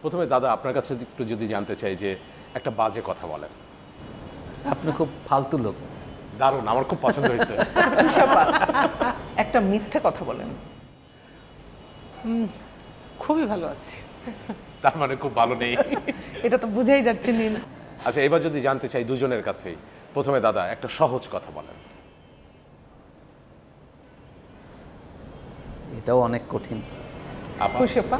প্রথমে দাদা আপনার কাছে একটু যদি জানতে চাই যে একটা বাজে কথা বলেন। আপনি খুব ফালতু লোক। দারুণ, আমার খুব পছন্দ হয়েছে। একটা মিথ্যে কথা বলেন। খুবই ভালো আছি। তার মানে খুব ভালো নেই। এটা তো বুঝাই যাচ্ছে না। আচ্ছা, এবার যদি জানতে চাই দুজনের কাছেই, প্রথমে দাদা একটা সহজ কথা বলেন। এটাও অনেক কঠিন। আপা? খুশি আপা?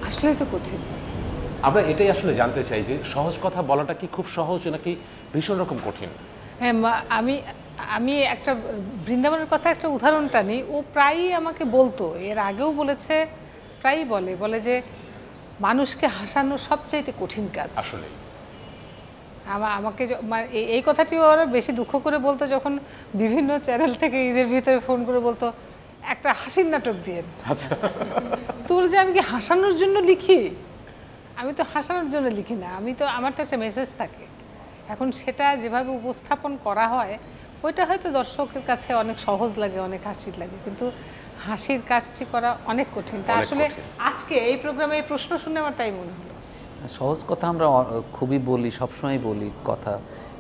আসলেই তো কঠিন। আমরা এটাই আসলে জানতে চাই যে সহজ কথা বলাটা কি খুব সহজ নাকি ভীষণ রকম কঠিন? হ্যাঁ, আমি আমি একটা বৃন্দাবনের কথা একটা উদাহরণ টানি। ও প্রায়ই আমাকে বলতো, এর আগেও বলেছে, প্রায়ই বলে যে মানুষকে হাসানো সবচাইতে কঠিন কাজ। আসলে আমাকে এই কথাটি ওরা বেশি দুঃখ করে বলতো যখন বিভিন্ন চ্যানেল থেকে ঈদের ভিতরে ফোন করে বলতো একটা হাসির নাটক দিয়ে। আচ্ছা, তো বলে যে আমি কি হাসানোর জন্য লিখি? আমি তো হাসানোর জন্য লিখি না, আমার তো একটা মেসেজ থাকে। এখন সেটা যেভাবে উপস্থাপন করা হয় ওইটা হয়তো দর্শকের কাছে অনেক সহজ লাগে, অনেক হাসির লাগে, কিন্তু হাসির কাজটি করা অনেক কঠিন। তা আসলে আজকে এই প্রোগ্রামে এই প্রশ্ন শুনে আমার তাই মনে হলো। সহজ কথা আমরা খুবই বলি, সবসময় বলি কথা,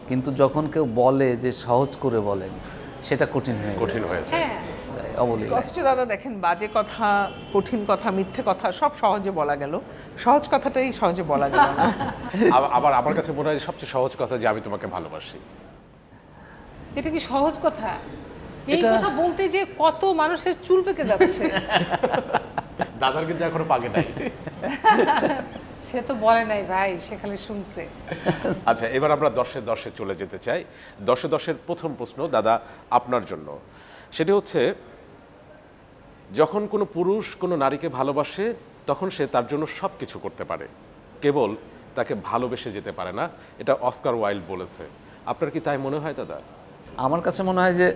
কিন্তু যখন কেউ বলে যে সহজ করে বলেন সেটা কঠিন হয়েছে। হ্যাঁ, অবলীলায়। কষ্ট দাদা দেখেন, বাজে কথা, কঠিন কথা, মিথ্যে কথা সব সহজে বলা গেল, সহজ কথাটাই সহজে বলা গেল না। আবার আমার কাছে মনে হয় সবচেয়ে সহজ কথা যে আমি তোমাকে ভালোবাসি। এটা কি সহজ কথা? এই কথা বলতে যে কত মানুষের চুল পেকে যাচ্ছে। দাদার কিন্তু এখনো পাকে নাই। সে তো বলে নাই ভাই, সে খালি শুনছে। আচ্ছা, এবার আমরা দর্শে চলে যেতে চাই। দর্শের প্রথম প্রশ্ন দাদা আপনার জন্য, সেটি হচ্ছে যখন কোনো পুরুষ কোনো নারীকে ভালোবাসে তখন সে তার জন্য সব কিছু করতে পারে, কেবল তাকে ভালোবেসে যেতে পারে না। এটা অস্কার ওয়াইল্ড বলেছে। আপনার কি তাই মনে হয় দাদা? আমার কাছে মনে হয় যে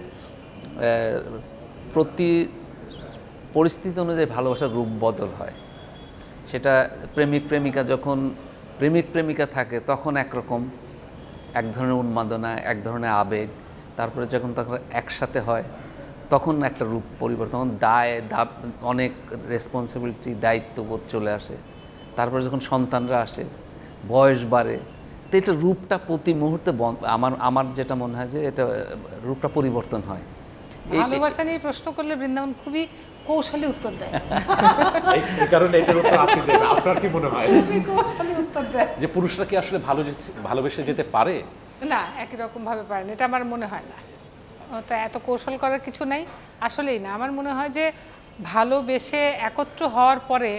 প্রতি পরিস্থিতি অনুযায়ী ভালোবাসার রূপ বদল হয়। সেটা প্রেমিক প্রেমিকা থাকে তখন একরকম, এক ধরনের উন্মাদনা, এক ধরনের আবেগ। তারপরে যখন একসাথে হয় তখন একটা রূপ পরিবর্তন, তখন অনেক রেসপন্সিবিলিটি, দায়িত্ববোধ চলে আসে। তারপরে যখন সন্তানরা আসে, বয়স বাড়ে, তো এটা রূপটা প্রতি মুহূর্তে আমার যেটা মনে হয় যে এটা রূপটা পরিবর্তন হয়। ভালোবাসা নিয়ে প্রশ্ন করলে বৃন্দাবন খুবই কৌশলী উত্তর দেয়। এই কারণে এটার উত্তর আপনি দেবেন। আপনার কি মনে হয় কৌশলী উত্তর দেয় যে পুরুষরা কি আসলে ভালোবেসে যেতে পারে? না, একই রকম ভাবে পারে না, এটা আমার মনে হয় না। তো এত কৌশল করার কিছু নাই, আসলেই না। আমার মনে হয় যে ভালোবেসে একত্র হওয়ার পরে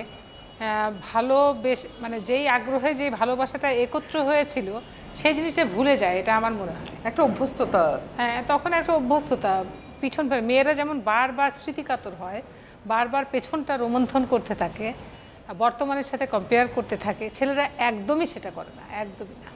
মানে যেই আগ্রহে যেই ভালোবাসাটা একত্র হয়েছিল সেই জিনিসটা ভুলে যায়, এটা আমার মনে হয় একটা অভ্যস্ততা। হ্যাঁ, তখন একটা অভ্যস্ততা। পিছন ফেরে মেয়েরা যেমন বারবার স্মৃতিকাতর হয়, বারবার পেছনটা রোমন্থন করতে থাকে, বর্তমানের সাথে কম্পেয়ার করতে থাকে, ছেলেরা একদমই সেটা করে না, একদমই না।